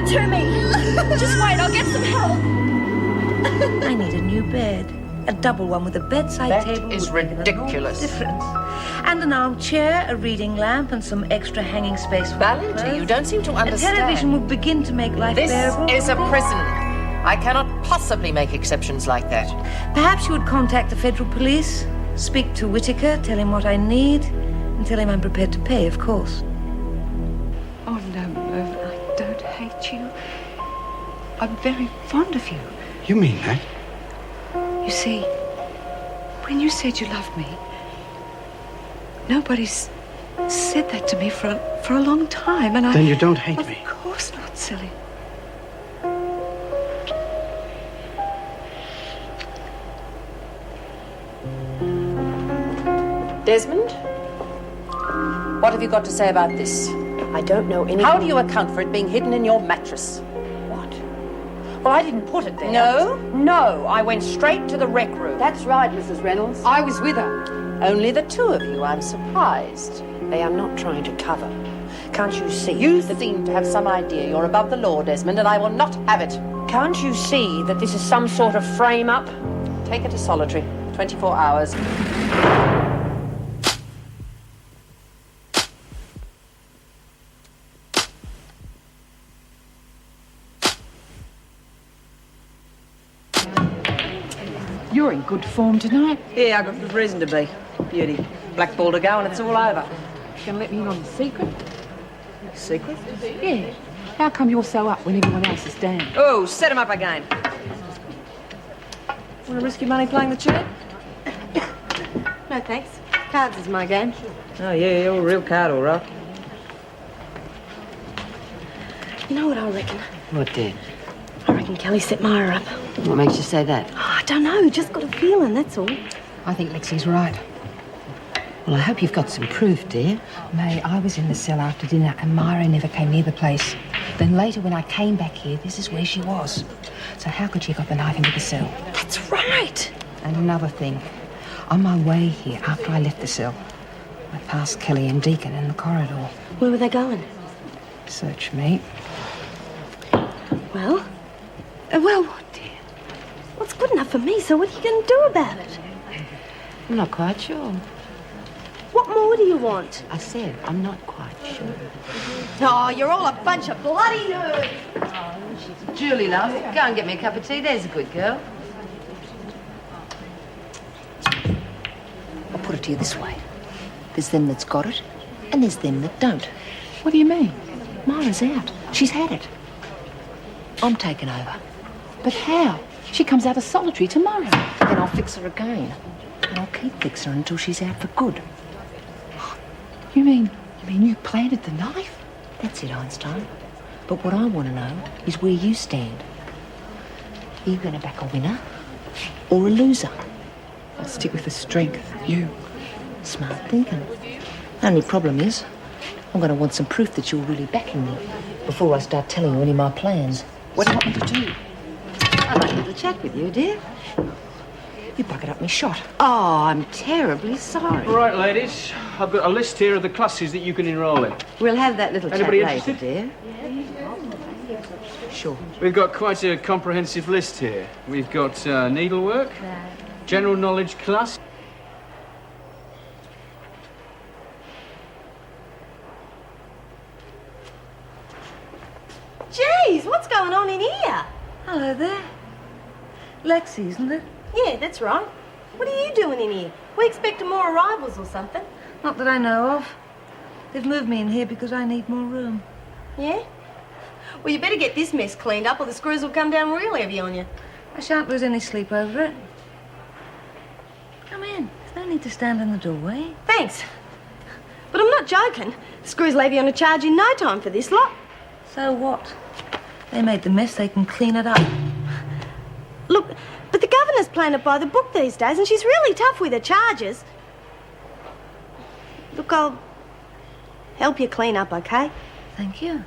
To me. Just wait, I'll get some help. I need a new bed. A double one with a bedside table. That is ridiculous. Difference. And an armchair, a reading lamp, and some extra hanging space for Valentina, you don't seem to understand. A television would begin to make life bearable. This is a prison. I cannot possibly make exceptions like that. Perhaps you would contact the federal police, speak to Whittaker, tell him what I need, and tell him I'm prepared to pay, of course. Oh, no, Mervyn, I don't hate you. I'm very fond of you. You mean that? You see, when you said you loved me, nobody's said that to me for a long time, and Then you don't hate me. Of course not, silly. Desmond? What have you got to say about this? I don't know anything. How do you account for it being hidden in your mattress? What? Well, I didn't put it there. No, no. I went straight to the rec room. That's right, Mrs. Reynolds. I was with her. Only the two of you. I'm surprised. They are not trying to cover. Can't you see? You seem to have some idea you're above the law, Desmond, and I will not have it. Can't you see that this is some sort of frame-up? Take her to solitary. 24 hours. You're in good form tonight. Yeah, I've got good reason to be. Beauty. Black ball to go and it's all over. You gonna let me in on the secret? Secret? Yeah. How come you're so up when everyone else is down? Oh, set him up again. Want to risk your money playing the tune? No, thanks. Cards is my game. Oh, yeah, you're a real card, all right. You know what I reckon? What, dear? I reckon Kelly set Myra up. What makes you say that? Oh, I don't know. Just got a feeling, that's all. I think Lexi's right. Well, I hope you've got some proof, dear. May, I was in the cell after dinner and Myra never came near the place. Then later when I came back here, this is where she was. So how could she have got the knife into the cell? That's right. And another thing. On my way here, after I left the cell, I passed Kelly and Deacon in the corridor. Where were they going? Search me. Well? Well, what, dear? What's good enough for me, so what are you going to do about it? I'm not quite sure. What more do you want? I said I'm not quite sure. Oh, you're all a bunch of bloody nerds. Julie, love, go and get me a cup of tea. There's a good girl. I'll put it to you this way. There's them that's got it, and there's them that don't. What do you mean? Myra's out. She's had it. I'm taking over. But how? She comes out of solitary tomorrow. Then I'll fix her again. And I'll keep fixing her until she's out for good. You mean you planted the knife? That's it, Einstein. But what I want to know is where you stand. Are you going to back a winner or a loser? I'll stick with the strength. You. Smart thinking. Only problem is, I'm going to want some proof that you're really backing me before I start telling you any of my plans. What do you want me to do? I'd like a little chat with you, dear. You buggered up me shot. Oh, I'm terribly sorry. Right, ladies. I've got a list here of the classes that you can enrol in. We'll have that little Anybody chat later, interested? dear. Sure. We've got quite a comprehensive list here. We've got needlework, general knowledge class. Jeez, what's going on in here? Hello there. Lexi, isn't it? Yeah, that's right. What are you doing in here? We expecting more arrivals or something. Not that I know of. They've moved me in here because I need more room. Yeah? Well, you better get this mess cleaned up or the screws will come down real heavy on you. I shan't lose any sleep over it. Come in. There's no need to stand in the doorway. Thanks. But I'm not joking. The screws lay me on a charge in no time for this lot. So what? They made the mess, they can clean it up. Look, but the governor's playing it by the book these days and she's really tough with her charges. Look, I'll Help you clean up, okay? Thank you.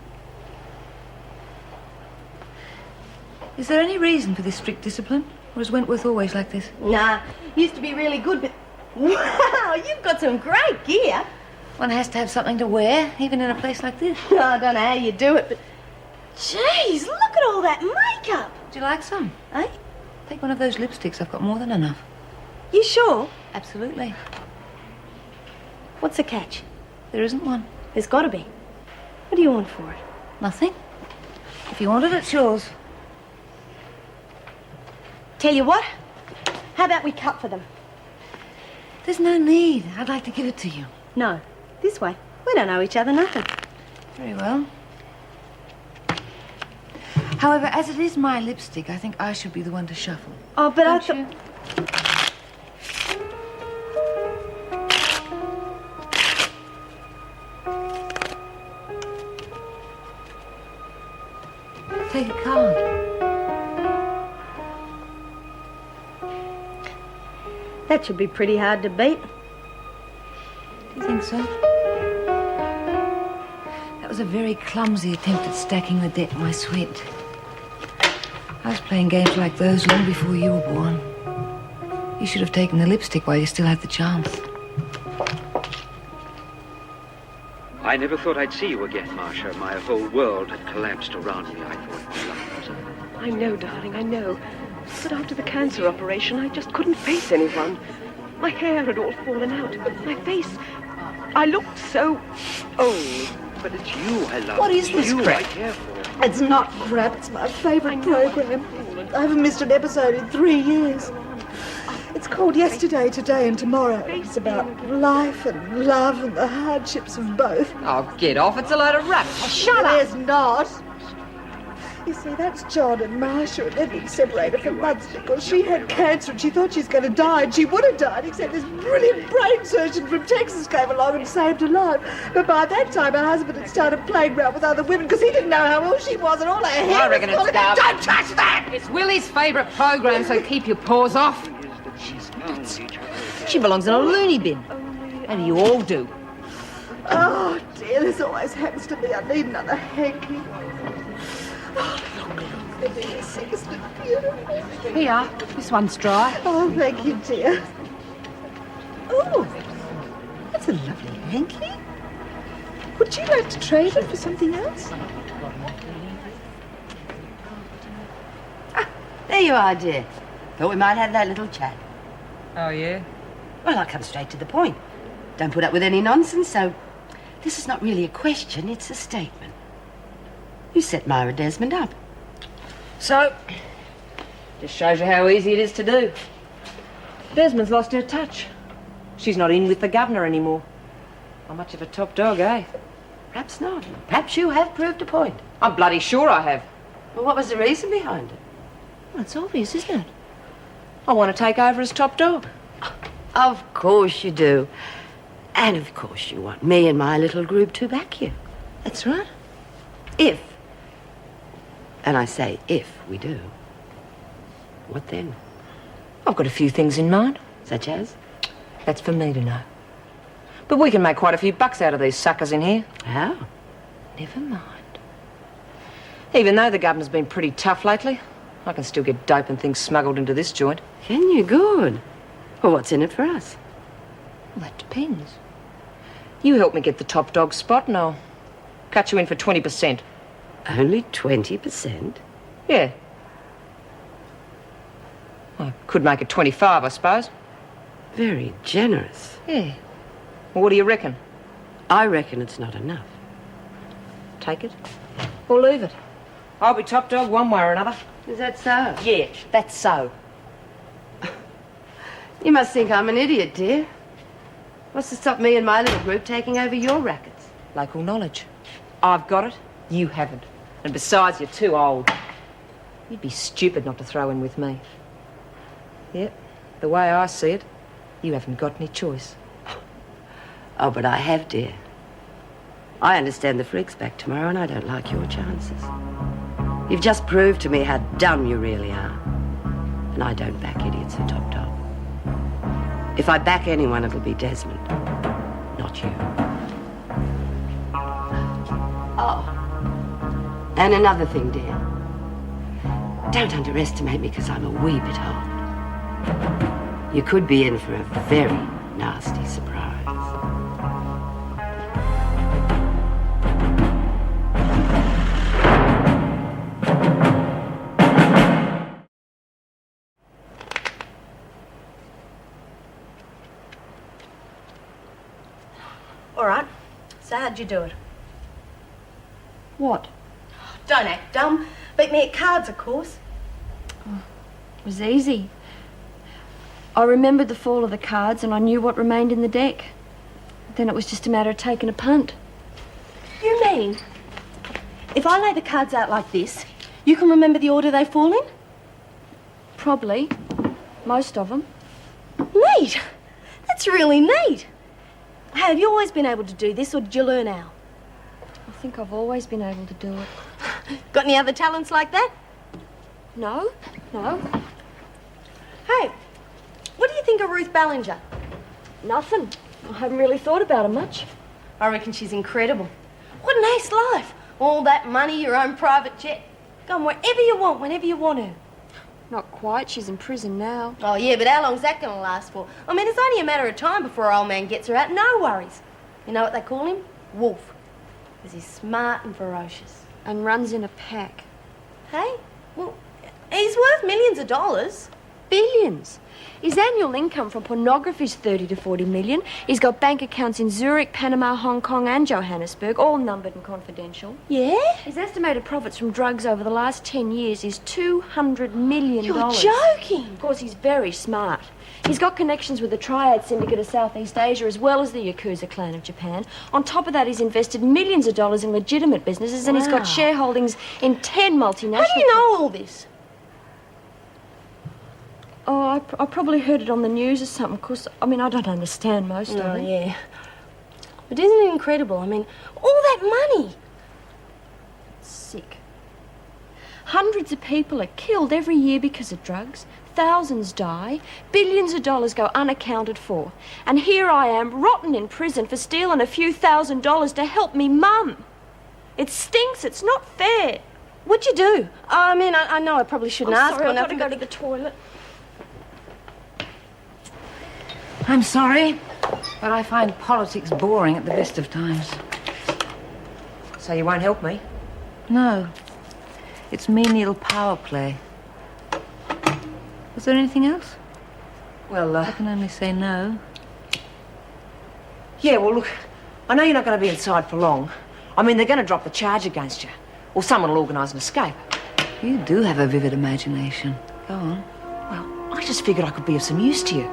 Is there any reason for this strict discipline? Or is Wentworth always like this? Nah, used to be really good, but... Wow, you've got some great gear. One has to have something to wear, even in a place like this. Oh, I don't know how you do it, but... Jeez, look at all that makeup. Do you like some? Eh? Take one of those lipsticks. I've got more than enough. You sure? Absolutely. What's the catch? There isn't one. There's got to be. What do you want for it? Nothing. If you want it, it's yours. Tell you what, how about we cut for them? There's no need. I'd like to give it to you. No, this way. We don't know each other, nothing. Very well. However, as it is my lipstick, I think I should be the one to shuffle. Oh, but Don't I you? Take a card. That should be pretty hard to beat. Do you think so? That was a very clumsy attempt at stacking the deck, my sweet. I was playing games like those long before you were born. You should have taken the lipstick while you still had the chance. I never thought I'd see you again, Marcia. My whole world had collapsed around me. I thought my life was over. I know, darling, I know. But after the cancer operation, I just couldn't face anyone. My hair had all fallen out. My face... I looked so old. But it's you I love. What is It's this you crap? I care for. It's not crap. It's my favourite program. I haven't missed an episode in 3 years. It's called Yesterday, Today and Tomorrow. It's about life and love and the hardships of both. Oh, get off. It's a load of rubbish. Oh, shut up. There's not. You see, that's John and Marcia, and they've been separated for months because she had cancer and she thought she was going to die, and she would have died, except this brilliant brain surgeon from Texas came along and saved her life. But by that time, her husband had started playing around with other women because he didn't know how ill she was, and all her hair I reckon was it's falling. garbage. Don't touch that! It's Willie's favourite program, so keep your paws off. She belongs in a loony bin. And you all do. Oh, dear, this always happens to me. I need another hanky. Oh, look, this is beautiful. Here, this one's dry. Oh, thank you, dear. Oh, that's a lovely hanky. Would you like to trade it for something else? There you are, dear. Thought we might have that little chat. Oh, yeah? Well, I'll come straight to the point. Don't put up with any nonsense, so... This is not really a question, it's a statement. You set Myra Desmond up. So, just shows you how easy it is to do. Desmond's lost her touch. She's not in with the governor anymore. Not much of a top dog, eh? Perhaps not. Perhaps you have proved a point. I'm bloody sure I have. Well, what was the reason behind it? Well, it's obvious, isn't it? I want to take over as top dog. Of course you do. And of course you want me and my little group to back you. That's right. If, and I say if we do, what then? I've got a few things in mind. Such as? That's for me to know. But we can make quite a few bucks out of these suckers in here. How? Never mind. Even though the governor's been pretty tough lately, I can still get dope and things smuggled into this joint. Can you? Good. Well, what's in it for us? Well, that depends. You help me get the top dog spot and I'll cut you in for 20%. Only 20%? Yeah. I could make it 25, I suppose. Very generous. Yeah. Well, what do you reckon? I reckon it's not enough. Take it or leave it. I'll be top dog one way or another. Is that so? Yeah, that's so. You must think I'm an idiot, dear. What's to stop me and my little group taking over your rackets? Local knowledge. I've got it, you haven't. And besides, you're too old. You'd be stupid not to throw in with me. Yep, the way I see it, you haven't got any choice. Oh, but I have, dear. I understand the freak's back tomorrow and I don't like your chances. You've just proved to me how dumb you really are. And I don't back idiots for top dog. If I back anyone, it'll be Desmond, not you. Oh. And another thing, dear. Don't underestimate me because I'm a wee bit old. You could be in for a very nasty surprise. All right. So how'd you do it? What? Don't act dumb. Beat me at cards, of course. It was easy. I remembered the fall of the cards and I knew what remained in the deck. Then it was just a matter of taking a punt. You mean, if I lay the cards out like this, you can remember the order they fall in? Probably. Most of them. Neat. That's really neat. Hey, have you always been able to do this, or did you learn how? I think I've always been able to do it. Got any other talents like that? No. Hey, what do you think of Ruth Ballinger? Nothing. I haven't really thought about her much. I reckon she's incredible. What an ace life. All that money, your own private jet. Going wherever you want, whenever you want to. Not quite. She's in prison now. Oh, yeah, but how long's that going to last for? I mean, it's only a matter of time before old man gets her out. No worries. You know what they call him? Wolf. Because he's smart and ferocious. And runs in a pack. Hey? Well, he's worth millions of dollars. Billions. His annual income from pornography is 30 to 40 million. He's got bank accounts in Zurich, Panama, Hong Kong and Johannesburg, all numbered and confidential. Yeah? His estimated profits from drugs over the last 10 years is $200 million. You're joking. Of course, he's very smart. He's got connections with the Triad Syndicate of Southeast Asia as well as the Yakuza clan of Japan. On top of that, he's invested millions of dollars in legitimate businesses and he's got shareholdings in 10 multinational... How do you know all this? Oh, I probably heard it on the news or something, because, I mean, I don't understand most of it. Oh, yeah. But isn't it incredible? I mean, all that money. Sick. Hundreds of people are killed every year because of drugs. Thousands die. Billions of dollars go unaccounted for. And here I am, rotten in prison for stealing a few $1,000s to help me mum. It stinks. It's not fair. What'd you do? I mean, I know I probably shouldn't ask sorry, or I've got to nothing, go to the toilet. I'm sorry, but I find politics boring at the best of times. So you won't help me? No. It's menial power play. Was there anything else? Well, I can only say no. Yeah, well, look, I know you're not going to be inside for long. I mean, they're going to drop the charge against you. Or someone will organise an escape. You do have a vivid imagination. Go on. Well, I just figured I could be of some use to you.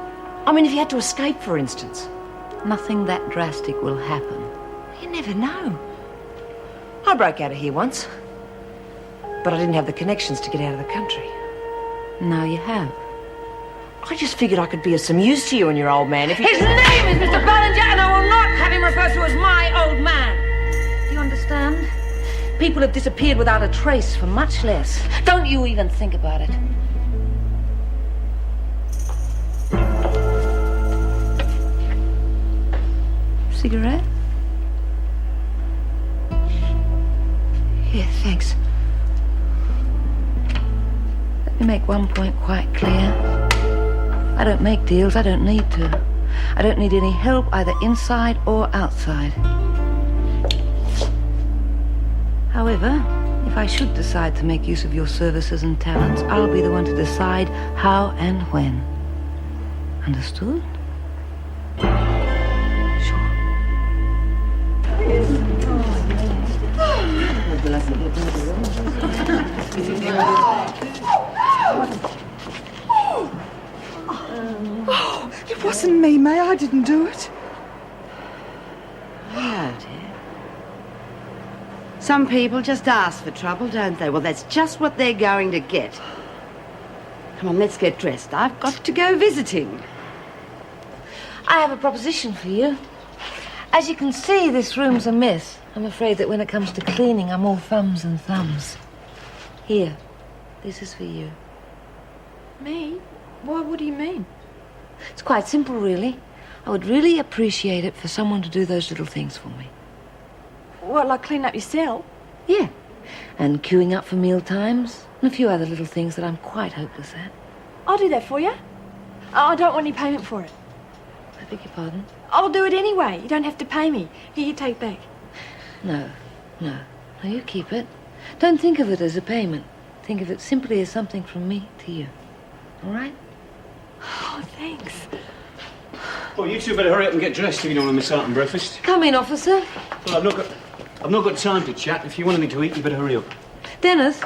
I mean, if you had to escape, for instance. Nothing that drastic will happen. You never know. I broke out of here once. But I didn't have the connections to get out of the country. Now you have. I just figured I could be of some use to you and your old man if you... His name is Mr. Ballinger, and I will not have him referred to as my old man. Do you understand? People have disappeared without a trace for much less. Don't you even think about it. Cigarette? Yeah, thanks. Let me make one point quite clear. I don't make deals. I don't need to. I don't need any help either inside or outside. However, if I should decide to make use of your services and talents, I'll be the one to decide how and when. Understood? Oh, it wasn't me, May. I didn't do it. Oh, dear. Some people just ask for trouble, don't they? Well, that's just what they're going to get. Come on, let's get dressed. I've got to go visiting. I have a proposition for you. As you can see, this room's a mess. I'm afraid that when it comes to cleaning, I'm all thumbs and thumbs. Here, this is for you. Me? Why, what do you mean? It's quite simple, really. I would really appreciate it for someone to do those little things for me. Well, like clean up your cell? Yeah. And queuing up for meal times, and a few other little things that I'm quite hopeless at. I'll do that for you. I don't want any payment for it. I beg your pardon? I'll do it anyway. You don't have to pay me. Here, you take back. No. No, you keep it. Don't think of it as a payment. Think of it simply as something from me to you. All right? Oh, thanks. Well, you two better hurry up and get dressed if you don't want to miss out on breakfast. Come in, officer. Well, I've not got time to chat. If you want anything to eat, you better hurry up. Dennis.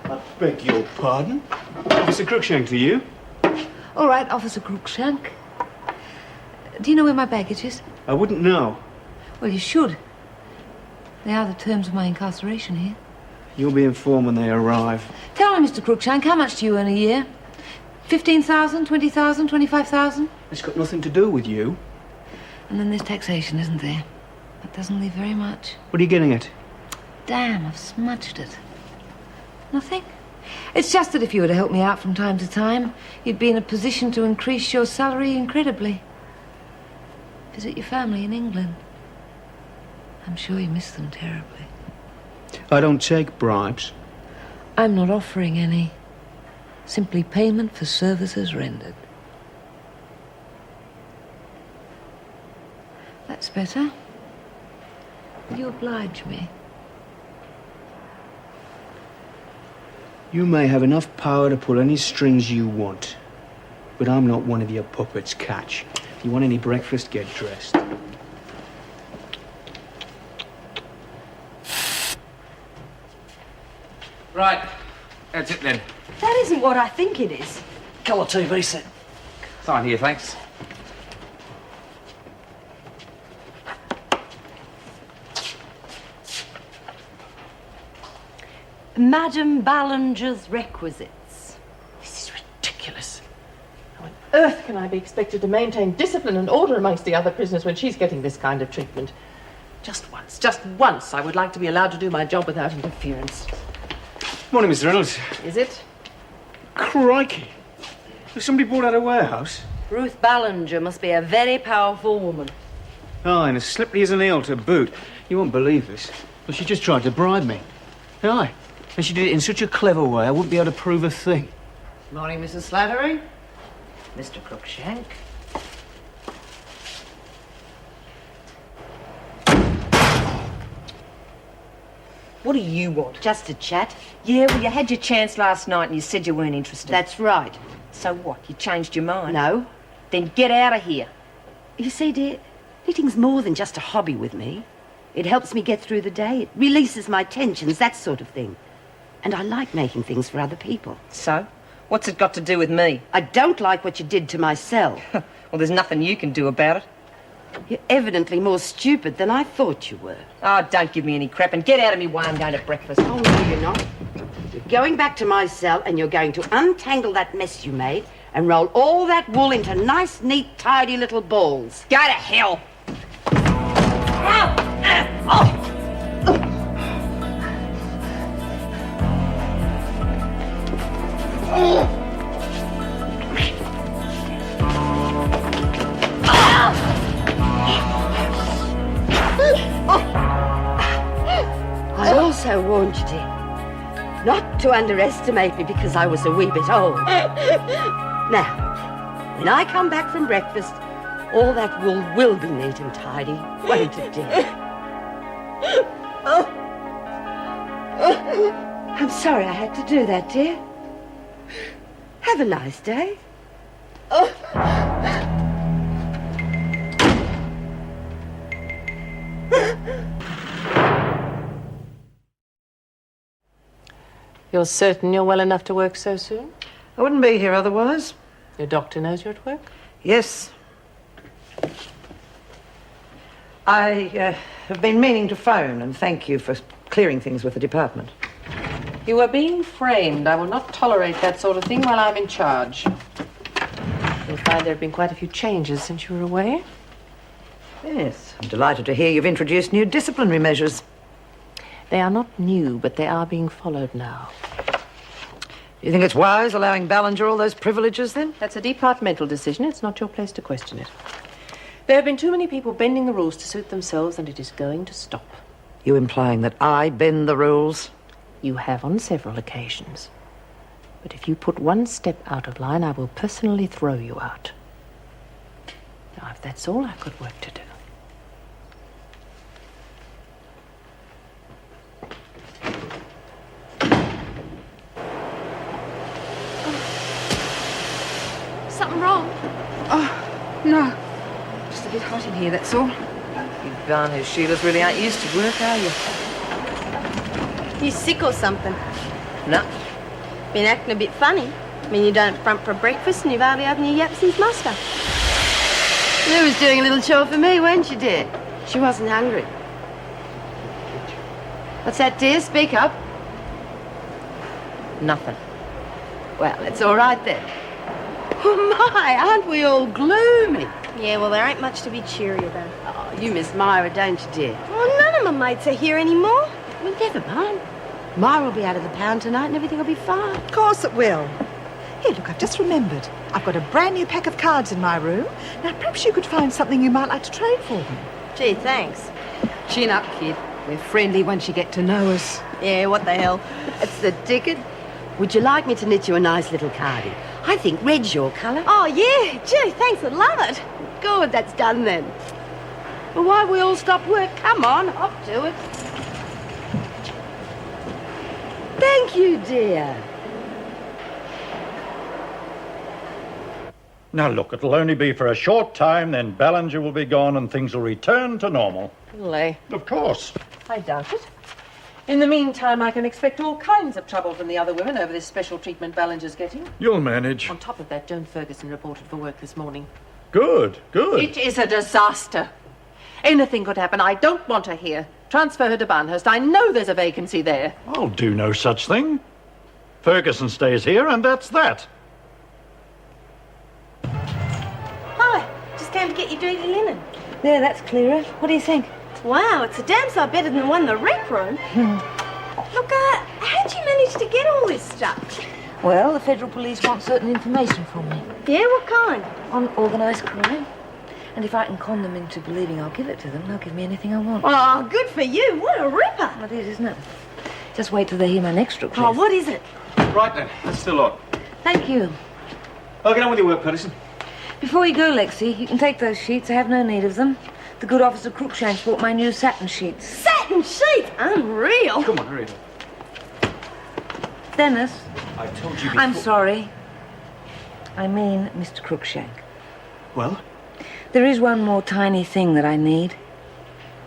I beg your pardon? Officer Crookshank to you? All right, Officer Crookshank. Do you know where my baggage is? I wouldn't know. Well, you should. They are the terms of my incarceration here. You'll be informed when they arrive. Tell me, Mr. Crookshank, how much do you earn a year? 15,000, 20,000, 25,000? It's got nothing to do with you. And then there's taxation, isn't there? That doesn't leave very much. What are you getting at? Damn, I've smudged it. Nothing? It's just that if you were to help me out from time to time, you'd be in a position to increase your salary incredibly. Visit your family in England. I'm sure you miss them terribly. I don't take bribes. I'm not offering any. Simply payment for services rendered. That's better. Will you oblige me? You may have enough power to pull any strings you want, but I'm not one of your puppets, catch. If you want any breakfast, get dressed. Right, that's it then. That isn't what I think it is. Colour TV set. Sign here, thanks. Madam Ballinger's requisites. This is ridiculous. How on earth can I be expected to maintain discipline and order amongst the other prisoners when she's getting this kind of treatment? Just once, I would like to be allowed to do my job without interference. Morning, Mr. Reynolds. Is it? Crikey. Was somebody brought out a warehouse? Ruth Ballinger must be a very powerful woman. Oh, and as slippery as an eel to boot. You won't believe this, but she just tried to bribe me. Aye. And she did it in such a clever way, I wouldn't be able to prove a thing. Morning, Mrs. Slattery. Mr. Crookshank. What do you want? Just a chat. Yeah, well, you had your chance last night and you said you weren't interested. That's right. So what? You changed your mind? No. Then get out of here. You see, dear, knitting's more than just a hobby with me. It helps me get through the day. It releases my tensions, that sort of thing. And I like making things for other people. So? What's it got to do with me? I don't like what you did to my cell. Well, there's nothing you can do about it. You're evidently more stupid than I thought you were. Oh, don't give me any crap and get out of me while I'm going to breakfast. Oh, no, you're not. You're going back to my cell and you're going to untangle that mess you made and roll all that wool into nice, neat, tidy little balls. Go to hell! I also warned you, dear, not to underestimate me because I was a wee bit old. Now, when I come back from breakfast, all that wool will be neat and tidy, won't it, dear? I'm sorry I had to do that, dear. Have a nice day. You're certain you're well enough to work so soon? I wouldn't be here otherwise. Your doctor knows you're at work? Yes. I have been meaning to phone and thank you for clearing things with the department. You are being framed. I will not tolerate that sort of thing while I'm in charge. You'll find there have been quite a few changes since you were away. Yes, I'm delighted to hear you've introduced new disciplinary measures. They are not new, but they are being followed now. Do you think it's wise allowing Ballinger all those privileges, then? That's a departmental decision. It's not your place to question it. There have been too many people bending the rules to suit themselves, and it is going to stop. You implying that I bend the rules? You have on several occasions. But if you put one step out of line, I will personally throw you out. Now, if that's all I've got work to do. Something wrong? Oh, no. Just a bit hot in here, that's all. You darn Sheilas really aren't used to work, are you? You sick or something? No. Been acting a bit funny. I mean, you done it front for breakfast and you've hardly opened your yap since muster. You was doing a little chore for me, weren't you, dear? She wasn't hungry. What's that, dear? Speak up. Nothing. Well, it's all right then. Oh, my, aren't we all gloomy? Yeah, well, there ain't much to be cheery about. Oh, you miss Myra, don't you, dear? Well, none of my mates are here anymore. Well, never mind. Myra will be out of the pound tonight and everything will be fine. Of course it will. Here, look, I've just remembered. I've got a brand new pack of cards in my room. Now, perhaps you could find something you might like to trade for them. Gee, thanks. Chin up, kid. We're friendly once you get to know us. Yeah, what the hell? That's the ticket. Would you like me to knit you a nice little cardie? I think red's your colour. Oh, yeah. Gee, thanks. I'd love it. Good, that's done then. Well, why we all stop work? Come on, hop to it. Thank you, dear. Now look, it'll only be for a short time, then Ballinger will be gone and things will return to normal. Will they? Of course. I doubt it. In the meantime, I can expect all kinds of trouble from the other women over this special treatment Ballinger's getting. You'll manage. On top of that, Joan Ferguson reported for work this morning. Good, good. It is a disaster. Anything could happen. I don't want her here. Transfer her to Barnhurst. I know there's a vacancy there. I'll do no such thing. Ferguson stays here, and that's that. Hi. Just came to get your dirty linen. There, that's clearer. What do you think? Wow, it's a damn sight better than the one in the rec room. Look, how'd you manage to get all this stuff? Well, the federal police want certain information from me. Yeah, what kind? On organised crime. And if I can con them into believing I'll give it to them, they'll give me anything I want. Oh, good for you. What a ripper. Well, it is, isn't it? Just wait till they hear my next request. Oh, what is it? Right then, that's the lot. Thank you. I'll get on with your work, Patterson. Before you go, Lexi, you can take those sheets. I have no need of them. The good officer Cruikshanks bought my new satin sheets. Satin sheets? Unreal. Come on, hurry up. Dennis. I told you before. I'm sorry. I mean Mr. Cruikshank. Well? There is one more tiny thing that I need.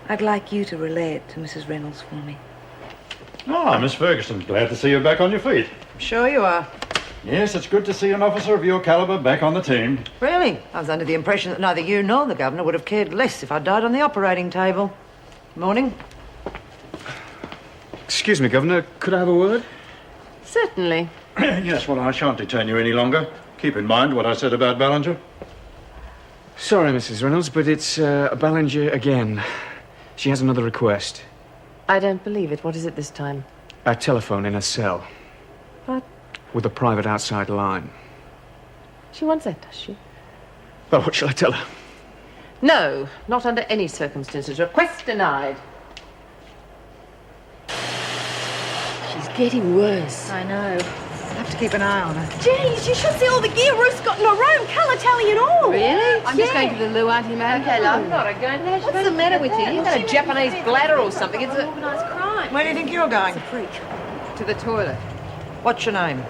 I'd like you to relay it to Mrs. Reynolds for me. Ah, Miss Ferguson, glad to see you back on your feet. Sure you are. Yes, it's good to see an officer of your caliber back on the team. Really? I was under the impression that neither you nor the governor would have cared less if I died on the operating table. Morning. Excuse me, Governor, could I have a word? Certainly. Yes, well, I shan't detain you any longer. Keep in mind what I said about Ballinger. Sorry, Mrs. Reynolds, but it's Ballinger again. She has another request. I don't believe it. What is it this time? A telephone in a cell. What? With a private outside line. She wants that, does she? Well, what shall I tell her? No, not under any circumstances. Request denied. She's getting worse. I know. I'll have to keep an eye on her. Jeez, you should see all the gear Ruth's got in her room, colour tally and all. Really? I'm just going to the loo, Auntie Madge. Okay, love. Not a going there. What's the matter with you? You've got a Japanese bladder or something. It's a... Organised crime. Where do you think you're going? It's a freak. To the toilet. What's your name?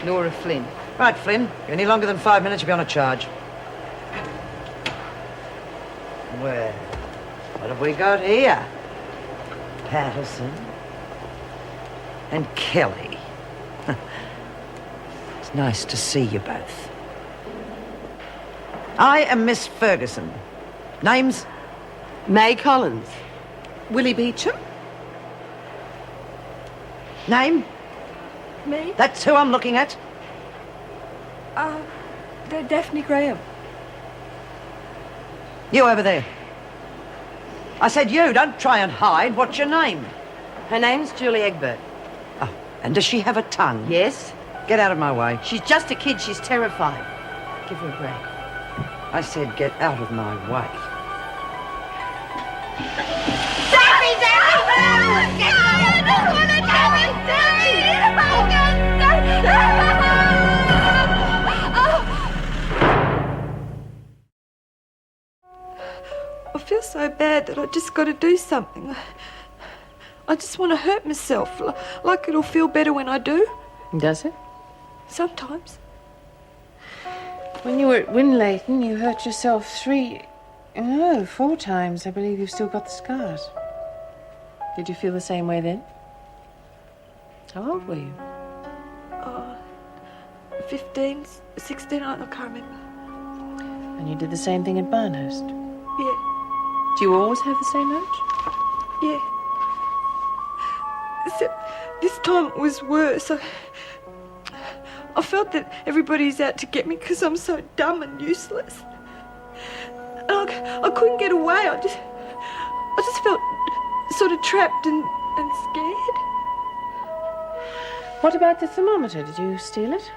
Laura Flynn. Right, Flynn. Any longer than 5 minutes, you'll be on a charge. Well, what have we got here? Patterson and Kelly. It's nice to see you both. I am Miss Ferguson. Names? May Collins. Willie Beecham? Name? Me? That's who I'm looking at. Daphne Graham. You over there. I said you, don't try and hide. What's your name? Her name's Julie Egbert. Oh, and does she have a tongue? Yes? Get out of my way. She's just a kid. She's terrified. Give her a break. I said get out of my way. Daphne! just got to do something. I just want to hurt myself. Like it'll feel better when I do. Does it? Sometimes. When you were at Winlayton, you hurt yourself 4 times. I believe you've still got the scars. Did you feel the same way then? How old were you? 15, 16, I can't remember. And you did the same thing at Barnhurst? Yeah. Do you always have the same urge? Yeah. Except this time it was worse. I felt that everybody's out to get me because I'm so dumb and useless. And I couldn't get away. I just felt sort of trapped and scared. What about the thermometer? Did you steal it?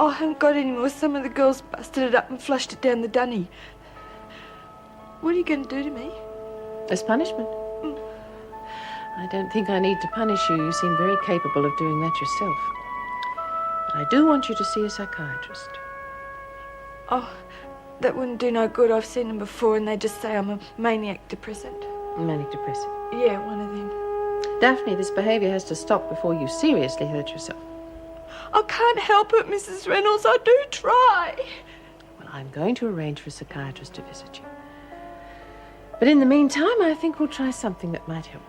I haven't got any more. Some of the girls busted it up and flushed it down the dunny. What are you going to do to me? As punishment? I don't think I need to punish you. You seem very capable of doing that yourself. But I do want you to see a psychiatrist. Oh, that wouldn't do no good. I've seen them before and they just say I'm a maniac depressant. Manic depressive? Yeah, one of them. Daphne, this behaviour has to stop before you seriously hurt yourself. I can't help it, Mrs. Reynolds. I do try. Well, I'm going to arrange for a psychiatrist to visit you. But in the meantime, I think we'll try something that might help.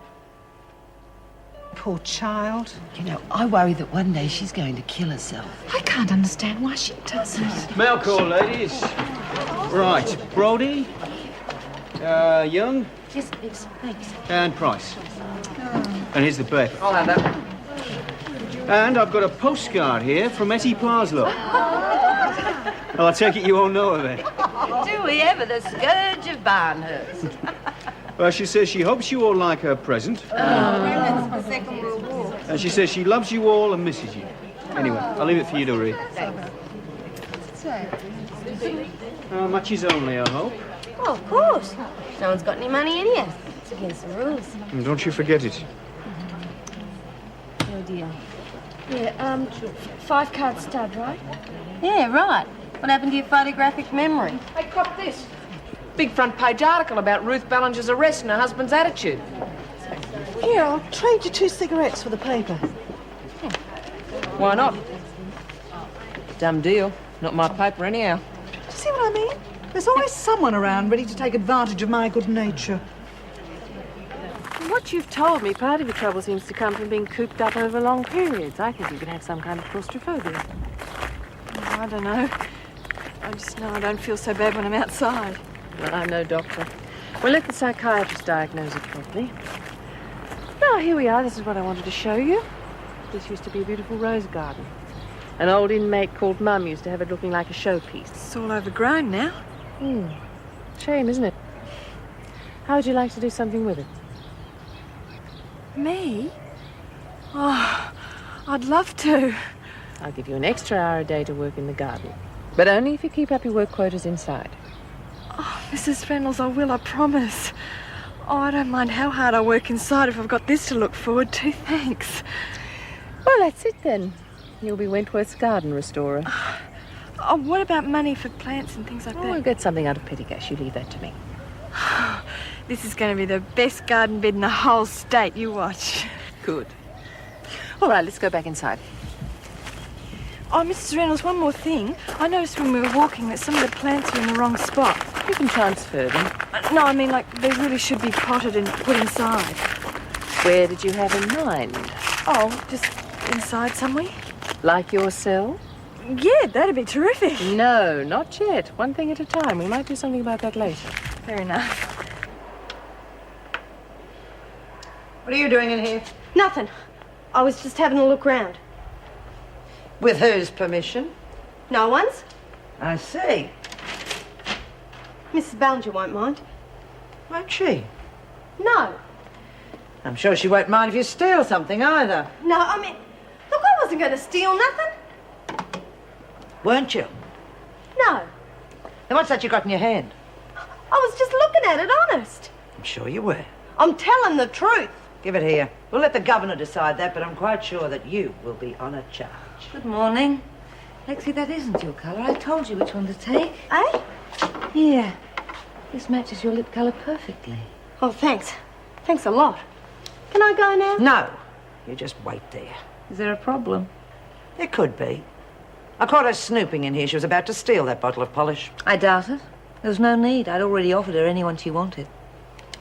Poor child. You know, I worry that one day she's going to kill herself. I can't understand why she doesn't. Mail call, ladies. Right, Brody, Young, Yes, please. Thanks. and Price. And here's the bet. I'll have that. And I've got a postcard here from Etty Parslow. Well, I take it you all know her then. Do we ever, the scourge of Barnhurst? Well, she says she hopes you all like her present. Remnants of the Second World War. And she says she loves you all and misses you. Anyway, I'll leave it for you to read. How much is only, I hope. Oh, of course. No one's got any money in here. It's against the rules. And don't you forget it. Oh, dear. Yeah, 5-card stud, right? Yeah, right. What happened to your photographic memory? Hey, cop this. Big front page article about Ruth Ballinger's arrest and her husband's attitude. Here, I'll trade you 2 cigarettes for the paper. Why not? Dumb deal. Not my paper anyhow. Do you see what I mean? There's always someone around ready to take advantage of my good nature. From what you've told me, part of your trouble seems to come from being cooped up over long periods. I think you could have some kind of claustrophobia. Oh, I don't know. I just know I don't feel so bad when I'm outside. Well, I'm no doctor. We'll let the psychiatrist diagnose it properly. Now, here we are. This is what I wanted to show you. This used to be a beautiful rose garden. An old inmate called Mum used to have it looking like a showpiece. It's all overgrown now. Shame, isn't it? How would you like to do something with it? Me? Oh, I'd love to. I'll give you an extra hour a day to work in the garden. But only if you keep up your work quotas inside. Oh, Mrs. Reynolds, I will, I promise. Oh, I don't mind how hard I work inside if I've got this to look forward to. Thanks. Well, that's it then. You'll be Wentworth's garden restorer. Oh, what about money for plants and things like that? We'll get something out of petty cash. You leave that to me. This is going to be the best garden bed in the whole state. You watch. Good. All right, let's go back inside. Oh, Mrs. Reynolds, one more thing. I noticed when we were walking that some of the plants are in the wrong spot. You can transfer them. No, I mean, like, they really should be potted and put inside. Where did you have in mind? Oh, just inside somewhere? Like your cell? Yeah, that'd be terrific. No, not yet. One thing at a time. We might do something about that later. Fair enough. What are you doing in here? Nothing. I was just having a look round. With whose permission? No one's. I see. Mrs. Ballinger won't mind. Won't she? No. I'm sure she won't mind if you steal something either. No, I mean, look, I wasn't going to steal nothing. Weren't you? No. Then what's that you got in your hand? I was just looking at it, honest. I'm sure you were. I'm telling the truth. Give it here. We'll let the governor decide that, but I'm quite sure that you will be on a charge. Good morning. Lexi, that isn't your colour. I told you which one to take. Eh? Here. This matches your lip colour perfectly. Oh, thanks. Thanks a lot. Can I go now? No. You just wait there. Is there a problem? There could be. I caught her snooping in here. She was about to steal that bottle of polish. I doubt it. There was no need. I'd already offered her anyone she wanted.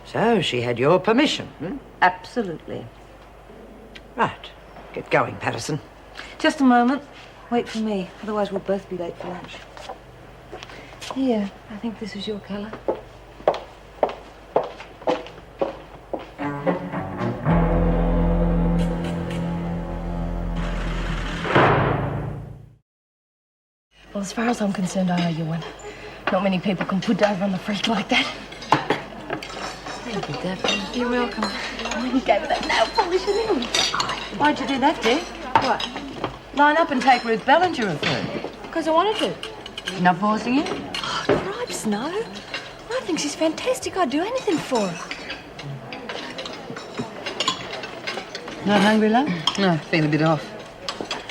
So she had your permission, hmm? Absolutely. Right. Get going, Patterson. Just a moment. Wait for me. Otherwise we'll both be late for lunch. Here, I think this is your colour. Well, as far as I'm concerned, I owe you one. Not many people can put over on the freak like that. Thank you, Daphne. You're welcome. Oh, you gave her that nail polish and everything. Why'd you do that, dear? What? Line up and take Ruth Ballinger a through. Because I wanted to. Not forcing you? Oh, cripes, no. I think she's fantastic. I'd do anything for her. Not hungry, love? No, feel a bit off.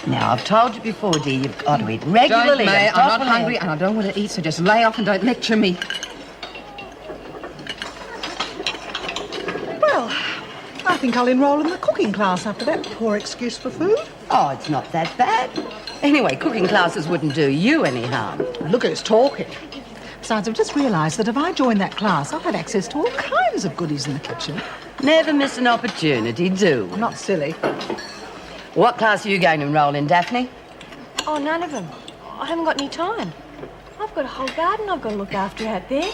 Now, I've told you before, dear, you've got to eat regularly. Don't, May, I'm not hungry and I don't want to eat, so just lay off and don't lecture me. Well, I think I'll enroll in the cooking class after that poor excuse for food. Oh, it's not that bad. Anyway, cooking classes wouldn't do you any harm. Look at us talking. Besides, I've just realised that if I join that class, I'll have access to all kinds of goodies in the kitchen. Never miss an opportunity, do. I'm not silly. What class are you going to enroll in, Daphne? Oh, none of them. I haven't got any time. I've got a whole garden I've got to look after out there.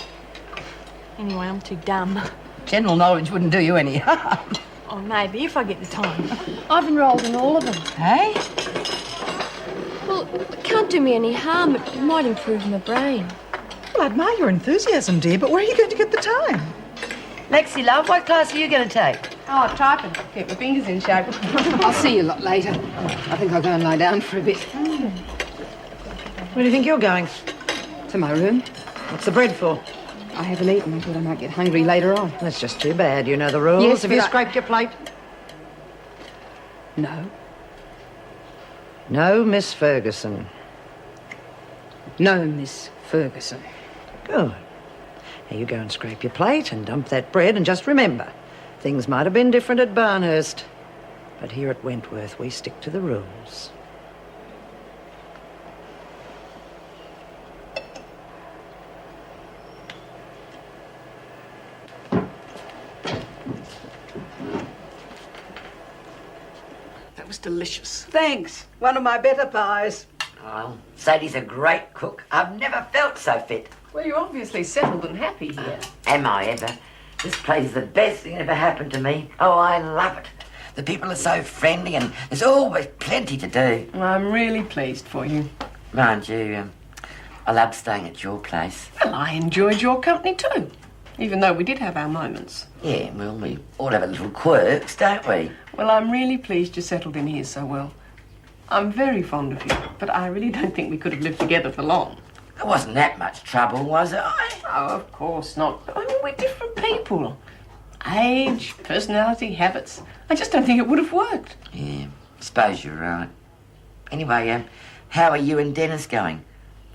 Anyway, I'm too dumb. General knowledge wouldn't do you any harm. Oh, maybe, if I get the time. I've enrolled in all of them. Hey? Well, it can't do me any harm. It might improve my brain. Well, I admire your enthusiasm, dear, but where are you going to get the time? Lexi, love, what class are you going to take? Oh, typing. Get my fingers in shape. I'll see you a lot later. I think I'll go and lie down for a bit. Where do you think you're going? To my room. What's the bread for? I haven't eaten. I thought I might get hungry later on. That's just too bad. You know the rules. Yes, Have but you I- scraped your plate? No. No, Miss Ferguson. No, Miss Ferguson. Good. Now you go and scrape your plate and dump that bread, and just remember, things might have been different at Barnhurst, but here at Wentworth we stick to the rules. That was delicious. Thanks. One of my better pies. Oh, Sadie's a great cook. I've never felt so fit. Well, you're obviously settled and happy here. Am I ever? This place is the best thing that ever happened to me. Oh, I love it. The people are so friendly and there's always plenty to do. I'm really pleased for you. Mind you, I loved staying at your place. Well, I enjoyed your company too, even though we did have our moments. Yeah, well, we all have a little quirks, don't we? Well, I'm really pleased you settled in here so well. I'm very fond of you, but I really don't think we could have lived together for long. There wasn't that much trouble, was it? Oh, of course not. I mean, we're different people. Age, personality, habits. I just don't think it would have worked. Yeah, suppose you're right. Anyway, how are you and Dennis going?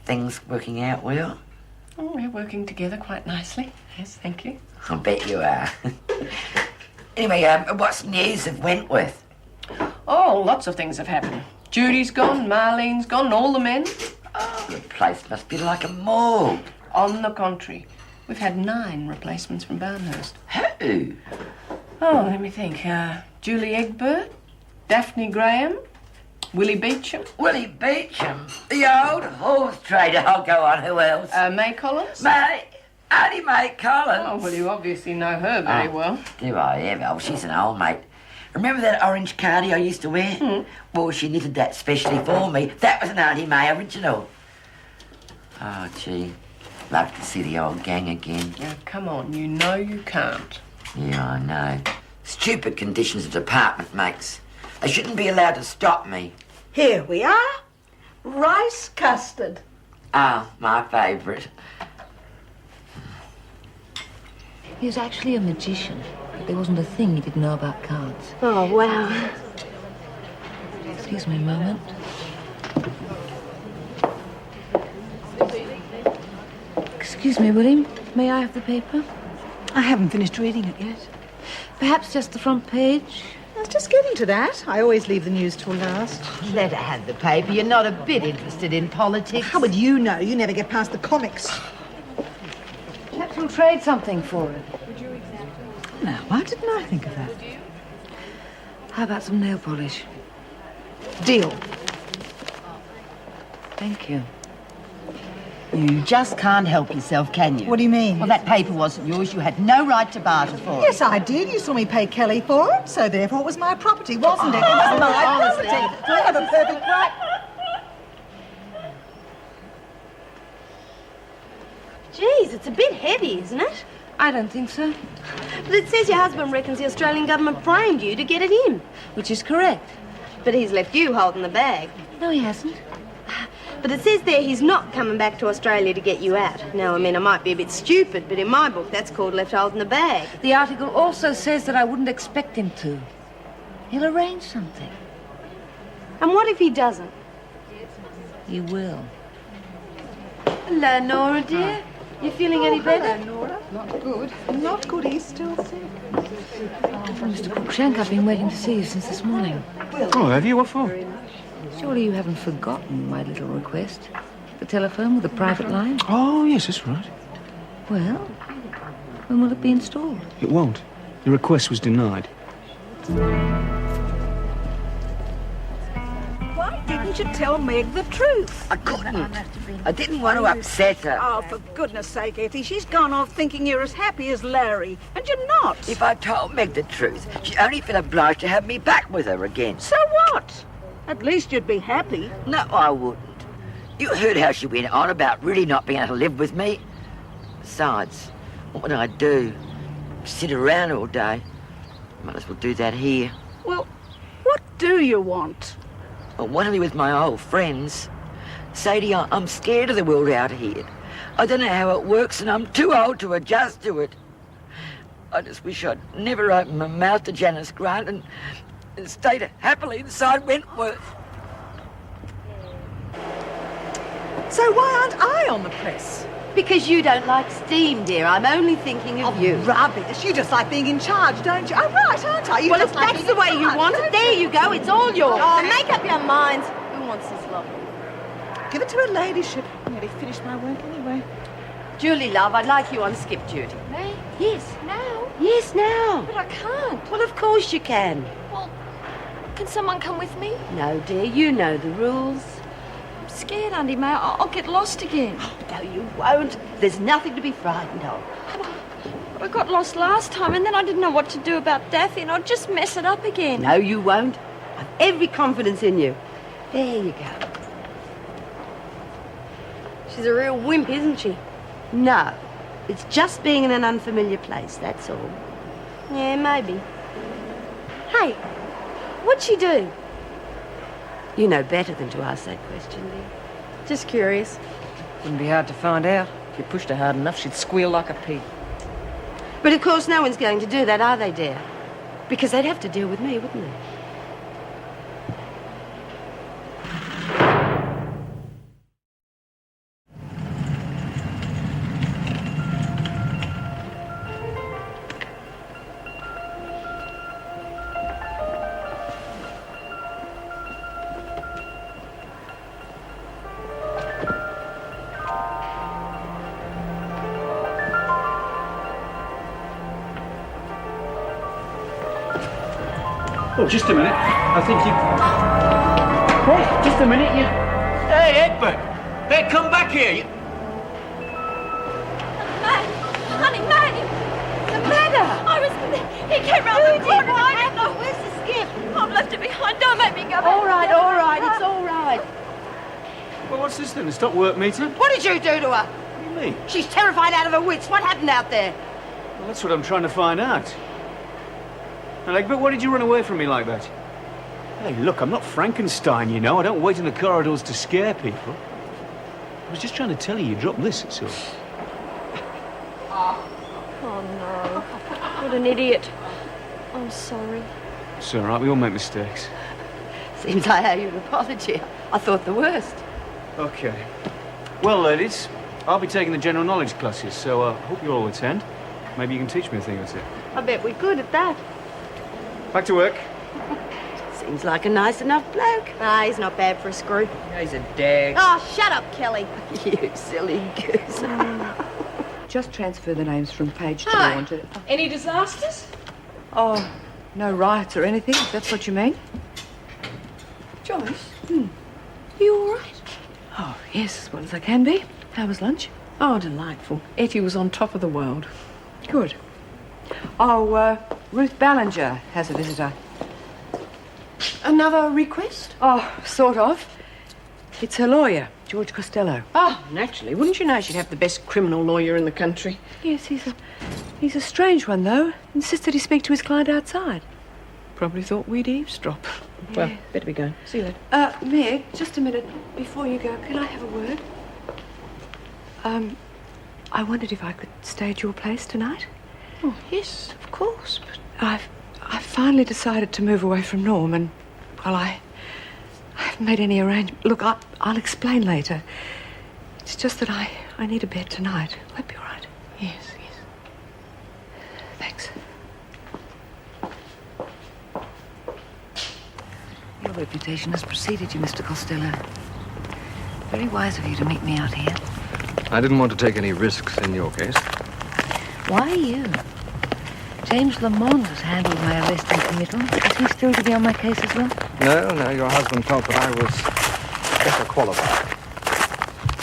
Things working out well? Oh, we're working together quite nicely. Yes, thank you. I bet you are. Anyway, what's news of Wentworth? Oh, lots of things have happened. Judy's gone, Marlene's gone, all the men. Oh, the place must be like a morgue. On the contrary, we've had 9 replacements from Barnhurst. Who? Oh, let me think. Julie Egbert, Daphne Graham, Willie Beecham. Willie Beecham? The old horse trader. I'll go on. Who else? May Collins. Only May Collins. Oh, well, you obviously know her very well. Do I ever? Oh, she's an old mate. Remember that orange cardi I used to wear? Well, she knitted that specially for me. That was an Auntie May original. Oh, gee. Love to see the old gang again. Now, come on. You know you can't. Yeah, I know. Stupid conditions the department makes. They shouldn't be allowed to stop me. Here we are. Rice custard. Ah, my favourite. He was actually a magician, but there wasn't a thing he didn't know about cards. Oh, wow. Excuse me a moment. Excuse me, William. May I have the paper? I haven't finished reading it yet. Perhaps just the front page? I was just getting to that. I always leave the news till last. Let her have the paper. You're not a bit interested in politics. How would you know? You never get past the comics. Perhaps we'll trade something for it. Now, why didn't I think of that? How about some nail polish? Deal. Thank you. You just can't help yourself, can you? What do you mean? Well, that paper wasn't yours. You had no right to barter for it. Yes, I did. You saw me pay Kelly for it, so therefore it was my property, wasn't it? It was my honestly. property. I have a perfect right. Geez, it's a bit heavy, isn't it? I don't think so. But it says your husband reckons the Australian government framed you to get it in. Which is correct. But he's left you holding the bag. No, he hasn't. But it says there he's not coming back to Australia to get you out. Now, I mean, I might be a bit stupid, but in my book, that's called left holding the bag. The article also says that I wouldn't expect him to. He'll arrange something. And what if he doesn't? He will. Hello, Nora, dear. You feeling any better? Hello, Nora. Not good. Not good. He's still sick. Mr. Cruikshank, I've been waiting to see you since this morning. Oh, have you? What for? Surely you haven't forgotten my little request. The telephone with a private line? Oh, yes, that's right. Well, when will it be installed? It won't. The request was denied. Why didn't you tell Meg the truth? I couldn't. I didn't want to upset her. Oh, for goodness sake, Effie, she's gone off thinking you're as happy as Larry, and you're not. If I told Meg the truth, she'd only feel obliged to have me back with her again. So what? At least you'd be happy. No, I wouldn't. You heard how she went on about really not being able to live with me. Besides, what would I do? Sit around all day? Might as well do that here. Well, what do you want? I want to be with my old friends. Sadie, I'm scared of the world out here. I don't know how it works, and I'm too old to adjust to it. I just wish I'd never opened my mouth to Janice Grant and stayed happily inside Wentworth. So why aren't I on the press? Because you don't like steam, dear. I'm only thinking of you. Rubbish. You just like being in charge, don't you? Oh, right, aren't I? You Well, just if like that's being the way in you charge, want it, don't there you go. It's all yours. Oh, Make up your minds. Who wants this lot? Give it to her ladyship. I'm nearly finished my work anyway. Julie, love, I'd like you on skip duty. Me? Yes. Now? Yes, now. But I can't. Well, of course you can. Well, can someone come with me? No, dear, you know the rules. I'm scared, Auntie May. I'll get lost again. No, you won't. There's nothing to be frightened of. I got lost last time, and then I didn't know what to do about Daffy, and I'd just mess it up again. No, you won't. I've every confidence in you. There you go. She's a real wimp, isn't she? No. It's just being in an unfamiliar place, that's all. Yeah, maybe. Hey, what'd she do? You know better than to ask that question, dear. Just curious. Wouldn't be hard to find out. If you pushed her hard enough, she'd squeal like a pig. But of course no one's going to do that, are they, dear? Because they'd have to deal with me, wouldn't they? Oh, just a minute. I think you... Hey, just a minute, you... Hey, Egbert! Hey, come back here! You... May! Honey, May! The matter? He came round the corner. I don't know. Where's the skip? I've left it behind. Don't make me go back. All right, it's all right. Well, what's this then? A stop work meeting? What did you do to her? What do you mean? She's terrified out of her wits. What happened out there? Well, that's what I'm trying to find out. Now, Egbert, why did you run away from me like that? Hey, look, I'm not Frankenstein, you know. I don't wait in the corridors to scare people. I was just trying to tell you dropped this, that's all. Oh, no. What an idiot. I'm sorry. It's all right, we all make mistakes. Seems I owe you an apology. I thought the worst. Okay. Well, ladies, I'll be taking the general knowledge classes, so I hope you all attend. Maybe you can teach me a thing or two. I bet we're good at that. Back to work. Seems like a nice enough bloke. Ah, he's not bad for a screw. He's a dag. Oh, shut up, Kelly. You silly goose. Just transfer the names from page 2 Hi. onto... Any disasters? Oh, no riots or anything, if that's what you mean? Joyce? Are you all right? Oh, yes, as well as I can be. How was lunch? Oh, delightful. Etty was on top of the world. Good. Oh, Ruth Ballinger has a visitor. Another request? Oh, sort of. It's her lawyer, George Costello. Oh, naturally. Wouldn't you know she'd have the best criminal lawyer in the country? Yes, he's a strange one, though. Insisted he speak to his client outside. Probably thought we'd eavesdrop. Well, better be going. See you later. Meg, just a minute before you go. Can I have a word? I wondered if I could stay at your place tonight. Oh, yes, of course, but... I've finally decided to move away from Norm, and, well, I haven't made any arrangement. Look, I'll explain later. It's just that I need a bed tonight. Will that be all right? Yes, yes. Thanks. Your reputation has preceded you, Mr. Costello. Very wise of you to meet me out here. I didn't want to take any risks in your case. Why you? James Lamont has handled my arrest and committal. Is he still to be on my case as well? No, your husband felt that I was better qualified.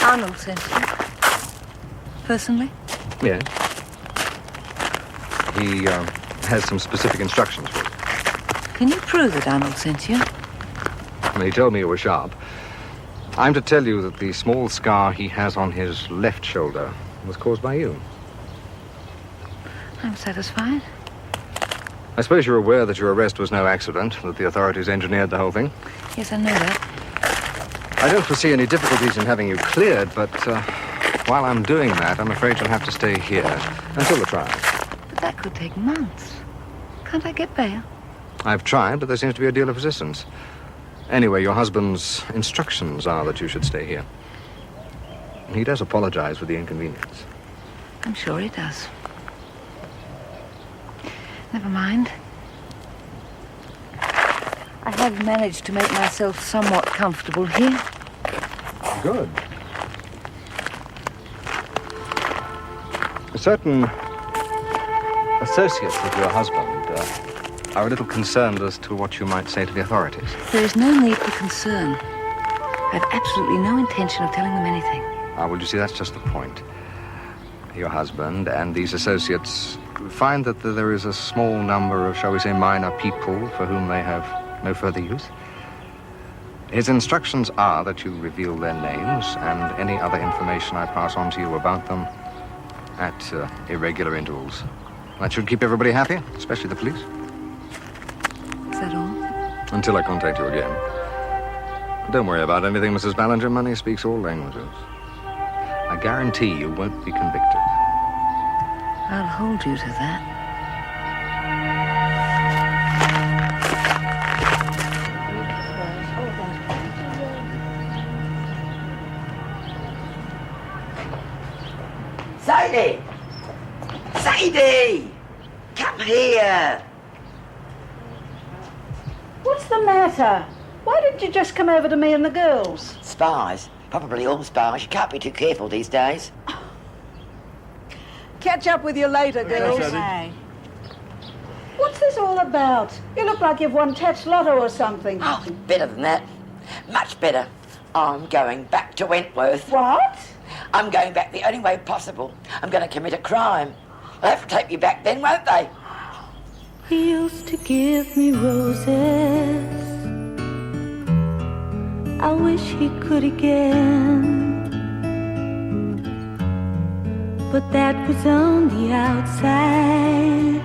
Arnold sent you. Personally? Yes. He has some specific instructions for you. Can you prove that Arnold sent you? Well, he told me you were sharp. I'm to tell you that the small scar he has on his left shoulder was caused by you. I'm satisfied. I suppose you're aware that your arrest was no accident, that the authorities engineered the whole thing? Yes, I know that. I don't foresee any difficulties in having you cleared, but while I'm doing that, I'm afraid you'll have to stay here until the trial. But that could take months. Can't I get bail? I've tried, but there seems to be a deal of resistance. Anyway, your husband's instructions are that you should stay here. He does apologize for the inconvenience. I'm sure he does. Never mind. I have managed to make myself somewhat comfortable here. Good. Certain associates of your husband are a little concerned as to what you might say to the authorities. There is no need for concern. I have absolutely no intention of telling them anything. Well, you see, that's just the point. Your husband and these associates find that there is a small number of, shall we say, minor people for whom they have no further use. His instructions are that you reveal their names and any other information I pass on to you about them at irregular intervals. That should keep everybody happy, especially the police. Is that all? Until I contact you again. Don't worry about anything, Mrs. Ballinger. Money speaks all languages. I guarantee you won't be convicted. I'll hold you to that. Sadie! Sadie! Come here! What's the matter? Why didn't you just come over to me and the girls? Spies. Probably all spies. You can't be too careful these days. Catch up with you later, girls. Sadie. What's this all about? You look like you've won Tat's Lotto or something. Oh, better than that. Much better. I'm going back to Wentworth. What? I'm going back the only way possible. I'm going to commit a crime. They'll have to take me back then, won't they? He used to give me roses. I wish he could again. But that was on the outside,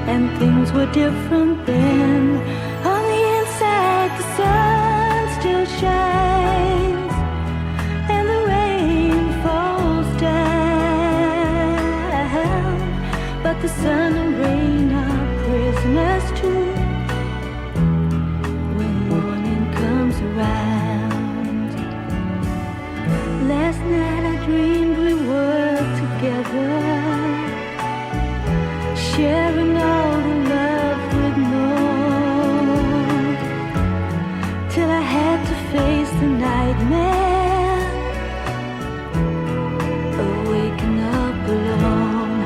and things were different then. On the inside, the sun still shines, and the rain falls down. But the sun and rain are prisoners too when morning comes around. Last night I dreamed we were together. sharing all the love we'd known, till I had to face the nightmare of waking up alone.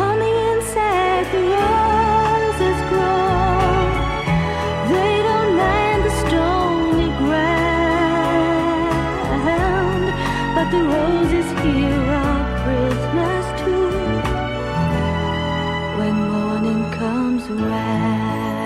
On the inside, the roses grow. They don't mind the stony ground, but the roses here are prisoners too when morning comes around.